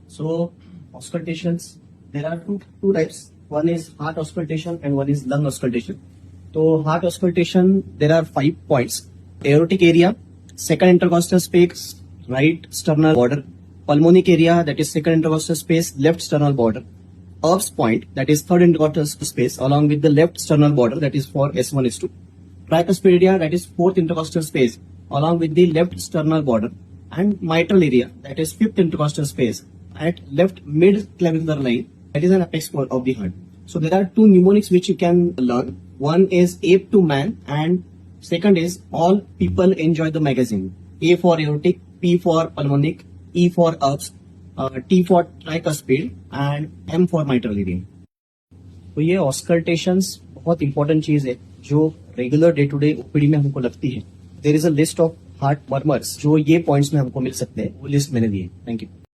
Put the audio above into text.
So auscultations, there are two types. One is heart auscultation and one is lung auscultation. So heart auscultation, there are 5 points: aortic area, second intercostal space, right sternal border; pulmonic area, that is second intercostal space, left sternal border; Erb's point, that is third intercostal space, along with the left sternal border, that is for S1, S2; tricuspid area, that is fourth intercostal space, along with the left sternal border; and mitral area, that is fifth intercostal space at left mid clavicular line, that is an apex of the heart. So there are 2 mnemonics which you can learn. One is ape to man, and second is all people enjoy the magazine. A for aortic, P for pulmonic, E for Erb's, T for tricuspid and M for mitral area. तो ये ऑस्कल्टेशंस बहुत important चीज है जो regular day to day OPD में हमको लगती है. There is a list of heart murmurs जो ये पॉइंट्स में हमको मिल सकते हैं. वो लिस्ट मैंने दी है. Thank you.